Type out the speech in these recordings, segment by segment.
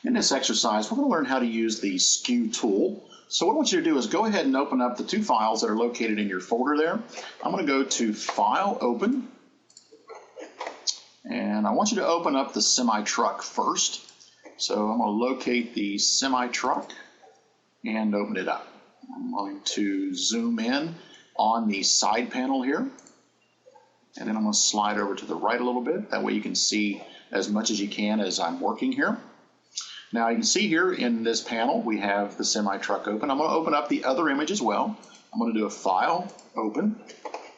In this exercise, we're going to learn how to use the Skew tool. So what I want you to do is go ahead and open up the two files that are located in your folder there. I'm going to go to File, Open, and I want you to open up the semi-truck first. So I'm going to locate the semi-truck and open it up. I'm going to zoom in on the side panel here, and then I'm going to slide over to the right a little bit. That way you can see as much as you can as I'm working here. Now you can see here in this panel we have the semi-truck open. I'm going to open up the other image as well. I'm going to do a File, Open,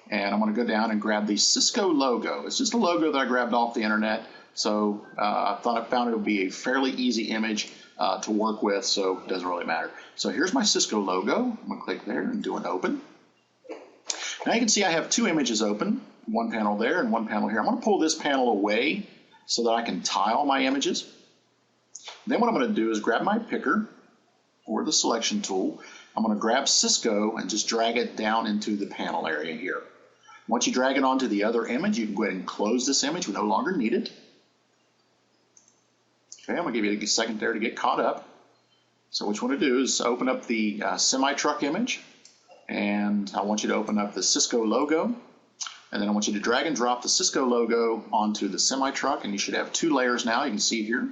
and I'm going to go down and grab the Cisco logo. It's just a logo that I grabbed off the internet, so I found it would be a fairly easy image to work with, so it doesn't really matter. So here's my Cisco logo. I'm going to click there and do an Open. Now you can see I have two images open, one panel there and one panel here. I'm going to pull this panel away so that I can tile my images. Then what I'm going to do is grab my picker or the selection tool. I'm going to grab Cisco and just drag it down into the panel area here. Once you drag it onto the other image, you can go ahead and close this image. We no longer need it. Okay, I'm going to give you a second there to get caught up. So what you want to do is open up the semi-truck image, and I want you to open up the Cisco logo, and then I want you to drag and drop the Cisco logo onto the semi-truck, and you should have two layers now. You can see here.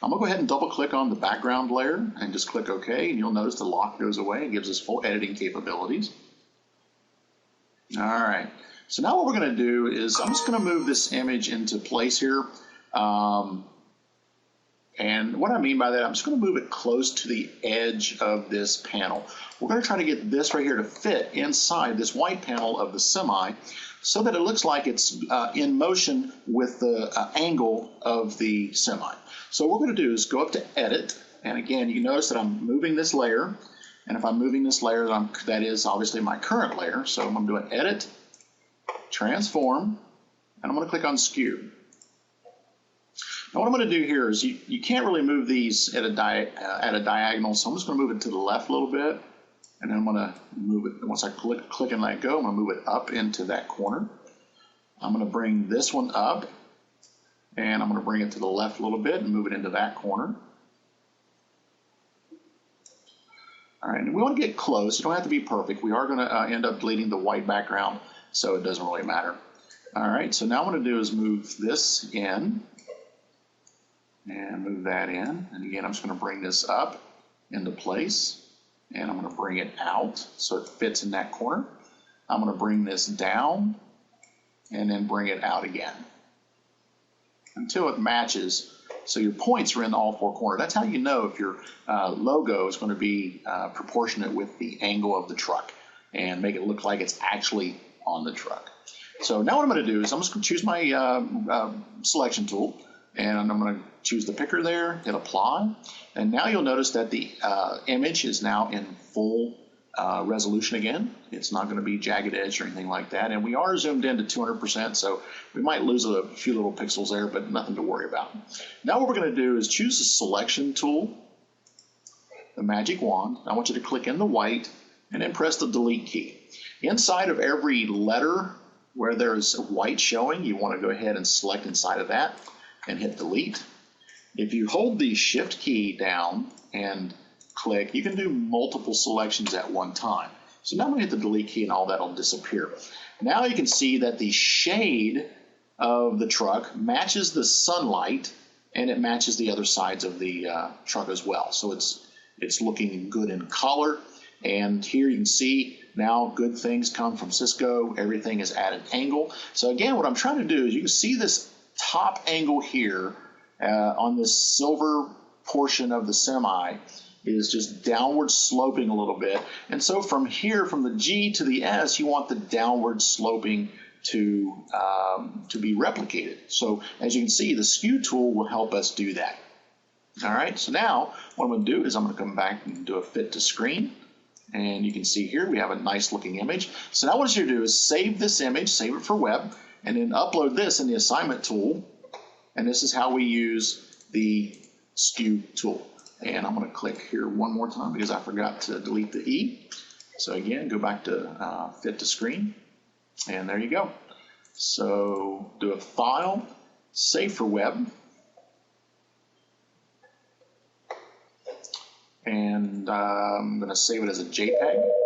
I'm going to go ahead and double click on the background layer and just click OK, and you'll notice the lock goes away and gives us full editing capabilities. All right, so now what we're going to do is I'm just going to move this image into place here. And what I mean by that, I'm just going to move it close to the edge of this panel. We're going to try to get this right here to fit inside this white panel of the semi so that it looks like it's in motion with the angle of the semi. So what we're going to do is go up to Edit, and again, you can notice that I'm moving this layer, and if I'm moving this layer, that is obviously my current layer. So I'm going to do an Edit, Transform, and I'm going to click on Skew. Now what I'm going to do here is you can't really move these at a diagonal, so I'm just going to move it to the left a little bit, and then I'm going to move it, once I click and let go, I'm going to move it up into that corner. I'm going to bring this one up, and I'm going to bring it to the left a little bit and move it into that corner. All right, and we want to get close. You don't have to be perfect. We are going to end up deleting the white background, so it doesn't really matter. All right, so now what I'm going to do is move this in and move that in. And again, I'm just going to bring this up into place, and I'm going to bring it out so it fits in that corner. I'm going to bring this down and then bring it out again until it matches. So your points are in all four corners. That's how you know if your logo is going to be proportionate with the angle of the truck and make it look like it's actually on the truck. So now what I'm going to do is I'm just going to choose my selection tool, and I'm going to choose the picker there, hit Apply, and now you'll notice that the image is now in full resolution again. It's not going to be jagged edge or anything like that, and we are zoomed in to 200%, so we might lose a few little pixels there, but nothing to worry about. Now what we're going to do is choose the selection tool, the magic wand. I want you to click in the white and then press the delete key. Inside of every letter where there's white showing, you want to go ahead and select inside of that and hit delete. If you hold the shift key down and click, you can do multiple selections at one time. So now I'm going to hit the delete key and all that will disappear. Now you can see that the shade of the truck matches the sunlight, and it matches the other sides of the truck as well. So it's looking good in color, and here you can see now good things come from Cisco. Everything is at an angle. So again, what I'm trying to do is you can see this top angle here on this silver portion of the semi is just downward sloping a little bit. And so from here, from the G to the S, you want the downward sloping to be replicated. So as you can see, the Skew tool will help us do that. All right, so now what I'm going to do is I'm going to come back and do a fit to screen. And you can see here we have a nice looking image. So now what you do is save this image, save it for web, and then upload this in the assignment tool. And this is how we use the Skew tool. And I'm going to click here one more time because I forgot to delete the E. So again, go back to fit to screen, and there you go. So do a file, save for web, and I'm going to save it as a JPEG.